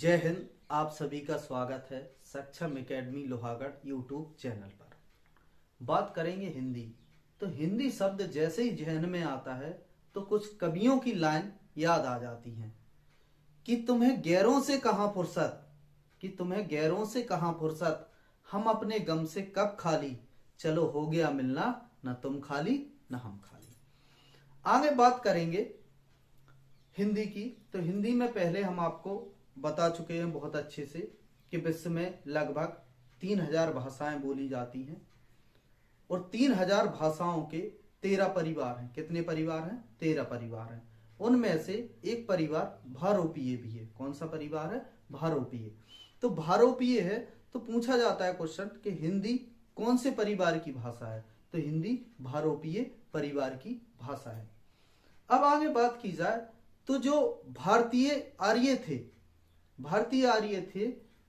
जय हिंद। आप सभी का स्वागत है सक्षम एकेडमी लोहागढ़ यूट्यूब चैनल पर। बात करेंगे हिंदी। तो हिंदी शब्द जैसे ही जहन में आता है तो कुछ कवियों की लाइन याद आ जाती हैं कि तुम्हें गैरों से कहाँ फुर्सत, कि तुम्हें गैरों से कहाँ फुर्सत, हम अपने गम से कब खाली, चलो हो गया मिलना, न तुम खाली न हम खाली। आगे बात करेंगे हिंदी की। तो हिंदी में पहले हम आपको बता चुके हैं बहुत अच्छे से कि विश्व में लगभग 3000 भाषाएं बोली जाती हैं और 3000 भाषाओं के 13 परिवार हैं। कितने परिवार हैं? 13 परिवार हैं। उनमें से एक परिवार भारोपीय भी है। कौन सा परिवार है? भारोपीय। तो भारोपीय है तो पूछा जाता है क्वेश्चन कि हिंदी कौन से परिवार की भाषा है? तो हिंदी भारोपीय परिवार की भाषा है। अब आगे बात की जाए तो जो भारतीय आर्य थे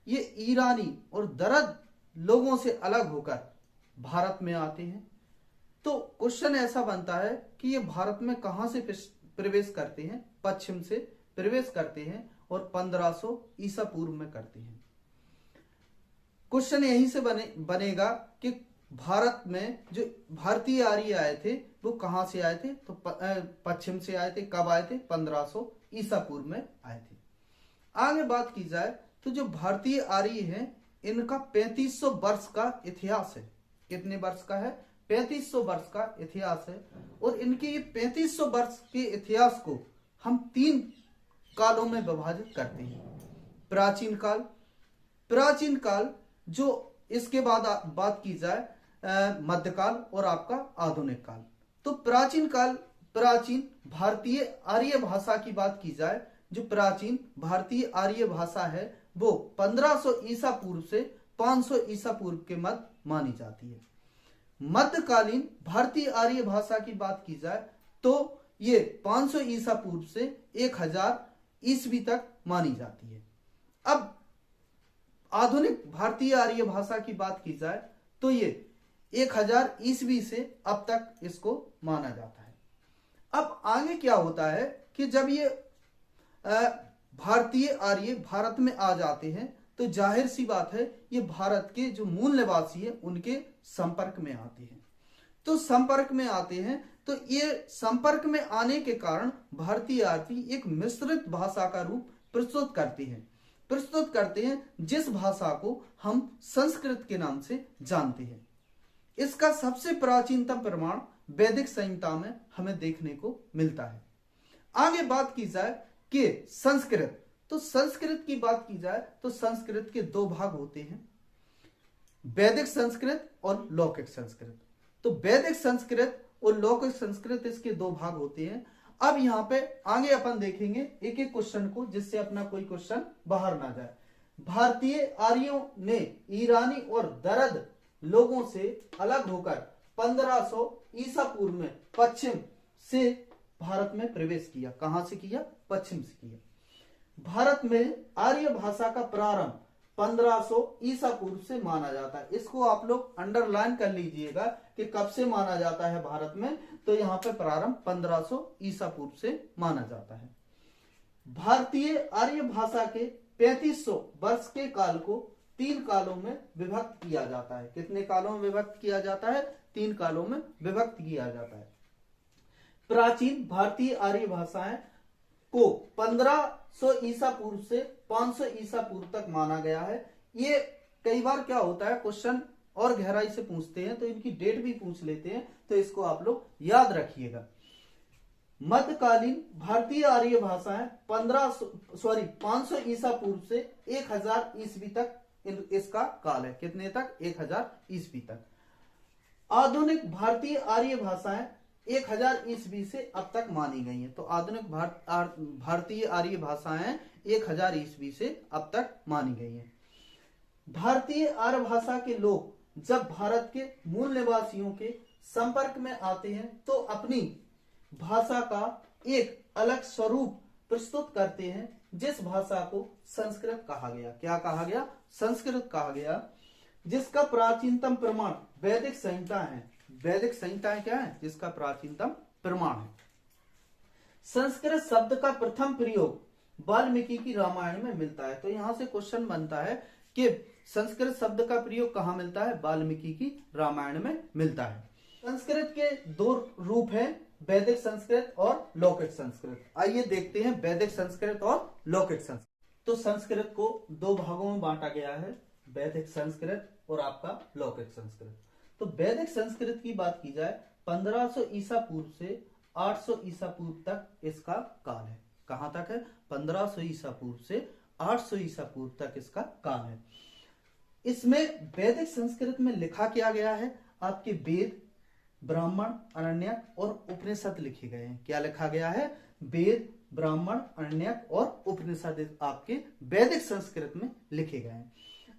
ये ईरानी और दरद लोगों से अलग होकर भारत में आते हैं। तो क्वेश्चन ऐसा बनता है कि ये भारत में कहां से प्रवेश करते हैं? पश्चिम से प्रवेश करते हैं और 1500 ईसा पूर्व में करते हैं। क्वेश्चन यहीं से बनेगा कि भारत में जो भारतीय आर्य आए थे वो कहां से आए थे? तो पश्चिम से आए थे। कब आए थे? 1500 ईसा पूर्व में आए थे। आगे बात की जाए तो जो भारतीय आर्य हैं इनका 3500 वर्ष का इतिहास है। कितने वर्ष का है? 3500 वर्ष का इतिहास है। और इनके ये 3500 वर्ष के इतिहास को हम 3 कालों में विभाजित करते हैं। प्राचीन काल जो इसके बाद बात की जाए मध्यकाल और आपका आधुनिक काल। तो प्राचीन भारतीय आर्य भाषा की बात की जाए, जो प्राचीन भारतीय आर्य भाषा है वो 1500 ईसा पूर्व से 500 ईसा पूर्व के मध्य मानी जाती है। मध्यकालीन भारतीय आर्य भाषा की बात की जाए तो ये 500 ईसा पूर्व से 1000 ईस्वी तक मानी जाती है। अब आधुनिक भारतीय आर्य भाषा की बात की जाए तो ये 1000 ईस्वी से अब तक इसको माना जाता है। अब आगे क्या होता है कि जब ये भारतीय आर्य भारत में आ जाते हैं तो जाहिर सी बात है ये भारत के जो मूल निवासी है उनके संपर्क में आते हैं। तो संपर्क में आते हैं तो ये संपर्क में आने के कारण भारतीय आर्य एक मिश्रित भाषा का रूप प्रस्तुत करते हैं जिस भाषा को हम संस्कृत के नाम से जानते हैं। इसका सबसे प्राचीनतम प्रमाण वैदिक संहिता में हमें देखने को मिलता है। आगे बात की जाए कि संस्कृत। तो संस्कृत की बात की जाए तो संस्कृत के 2 भाग होते हैं, वैदिक संस्कृत और लौकिक संस्कृत। तो वैदिक संस्कृत और लौकिक संस्कृत इसके 2 भाग होते हैं। अब यहाँ पे आगे अपन देखेंगे एक एक क्वेश्चन को, जिससे अपना कोई क्वेश्चन बाहर ना जाए। भारतीय आर्यों ने ईरानी और दरद लोगों से अलग होकर 1500 ईसा पूर्व में पश्चिम से भारत में प्रवेश किया। कहां से किया? पश्चिम से किया। भारत में आर्य भाषा का प्रारंभ 1500 ईसा पूर्व से माना जाता है। इसको आप लोग अंडरलाइन कर लीजिएगा कि कब से माना जाता है भारत में। तो यहाँ पे प्रारंभ 1500 ईसा पूर्व से माना जाता है। भारतीय आर्य भाषा के 3500 वर्ष के काल को 3 कालों में विभक्त किया जाता है। कितने कालों में विभक्त किया जाता है? 3 कालों में विभक्त किया जाता है। प्राचीन भारतीय आर्य भाषाएं को 1500 ईसा पूर्व से 500 ईसा पूर्व तक माना गया है। ये कई बार क्या होता है क्वेश्चन और गहराई से पूछते हैं तो इनकी डेट भी पूछ लेते हैं, तो इसको आप लोग याद रखिएगा। मध्यकालीन भारतीय आर्य भाषाएं 500 ईसा पूर्व से 1000 ईस्वी तक इसका काल है। कितने तक? 1000 ईस्वी तक। आधुनिक भारतीय आर्य भाषाएं 1000 ईस्वी से अब तक मानी गई हैं। तो आधुनिक भारतीय आर्य भाषाएं 1000 ईस्वी से अब तक मानी गई हैं। भारतीय आर्य भाषा के लोग जब भारत के मूल निवासियों के संपर्क में आते हैं तो अपनी भाषा का एक अलग स्वरूप प्रस्तुत करते हैं, जिस भाषा को संस्कृत कहा गया। क्या कहा गया? संस्कृत कहा गया, जिसका प्राचीनतम प्रमाण वैदिक संहिता है। वैदिक संहिताएं क्या है? जिसका प्राचीनतम प्रमाण है। संस्कृत शब्द का प्रथम प्रयोग वाल्मीकि की रामायण में मिलता है। तो यहां से क्वेश्चन बनता है कि संस्कृत शब्द का प्रयोग कहाँ मिलता है? वाल्मीकि की रामायण में मिलता है। संस्कृत के दो रूप हैं, वैदिक संस्कृत और लौकिक संस्कृत। आइए देखते हैं वैदिक संस्कृत और लौकिक संस्कृत। तो संस्कृत को दो भागों में बांटा गया है, वैदिक संस्कृत और आपका लौकिक संस्कृत। तो वैदिक संस्कृत की बात की जाए 1500 ईसा पूर्व से 800 ईसा पूर्व तक इसका काल है। कहां तक है? 1500 ईसा पूर्व से 800 ईसा पूर्व तक इसका काल है। इसमें वैदिक संस्कृत में लिखा क्या गया है? आपके वेद, ब्राह्मण, अरण्यक और उपनिषद लिखे गए हैं। क्या लिखा गया है? वेद, ब्राह्मण, अरण्यक और उपनिषद आपके वैदिक संस्कृत में लिखे गए हैं।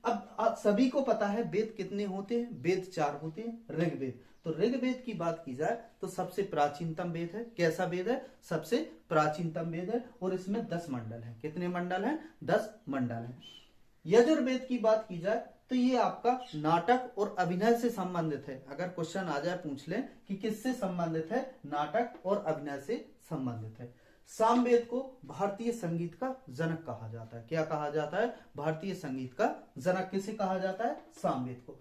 अब सभी को पता है वेद कितने होते हैं? वेद 4 होते हैं। ऋग्वेद, तो ऋग्वेद की बात की जाए तो सबसे प्राचीनतम वेद है। कैसा वेद है? सबसे प्राचीनतम वेद है और इसमें 10 मंडल है। कितने मंडल हैं? 10 मंडल है। यजुर्वेद की बात की जाए तो ये आपका नाटक और अभिनय से संबंधित है। अगर क्वेश्चन आ जाए पूछ लें कि किससे संबंधित है? नाटक और अभिनय से संबंधित है। सामवेद को भारतीय संगीत का जनक कहा जाता है। क्या कहा जाता है? भारतीय संगीत का जनक किसे कहा जाता है? सामवेद को।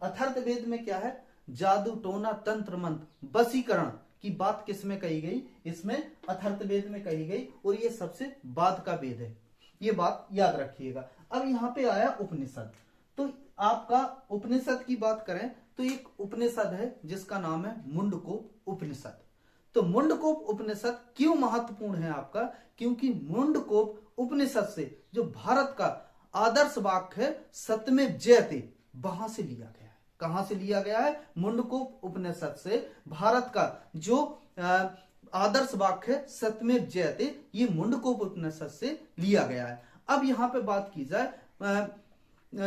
अथर्ववेद में क्या है? जादू, टोना, तंत्र, मंत्र, वशीकरण की बात किस में कही गई? इसमें अथर्ववेद में कही गई और ये सबसे बाद का वेद है। ये बात याद रखिएगा। अब यहाँ पे आया उपनिषद। तो आपका उपनिषद की बात करें तो एक उपनिषद है जिसका नाम है मुंडकोप उपनिषद। तो मुंडकोप उपनिषद क्यों महत्वपूर्ण है आपका? क्योंकि मुंडकोप उपनिषद से जो भारत का आदर्श वाक्य है सत्यमेव जयते, वहां से लिया गया है। कहां से लिया गया है? मुंडकोप उपनिषद से भारत का जो आदर्श वाक्य है सत्यमेव जयते, ये मुंडकोप उपनिषद से लिया गया है। अब यहाँ पे बात की जाए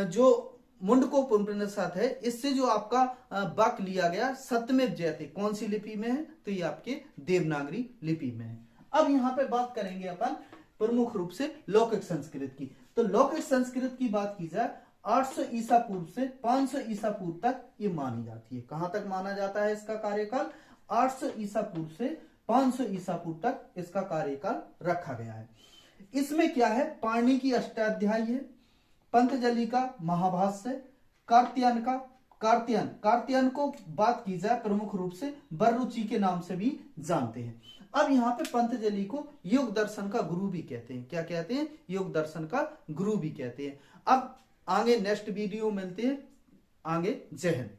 जो मुंडकोप उपनिषद है, इससे जो आपका वाक्य लिया गया सत्यमेव जयते, कौन सी लिपि में है? तो ये आपके देवनागरी लिपि में है। अब यहाँ पे बात करेंगे अपन प्रमुख रूप से लौकिक संस्कृत की। तो लौकिक संस्कृत की बात की जाए 800 ईसा पूर्व से 500 ईसा पूर्व तक ये मानी जाती है। कहां तक माना जाता है इसका कार्यकाल? 800 ईसा पूर्व से 500 ईसा पूर्व तक इसका कार्यकाल रखा गया है। इसमें क्या है? पाणिनि की अष्टाध्यायी है, पंतजलि का महाभाष्य, कार्तियन को बात की जाए प्रमुख रूप से बररुचि के नाम से भी जानते हैं। अब यहाँ पे पंतजलि को योग दर्शन का गुरु भी कहते हैं। क्या कहते हैं? योग दर्शन का गुरु भी कहते हैं। अब आगे नेक्स्ट वीडियो मिलते हैं। आगे जय हिंद।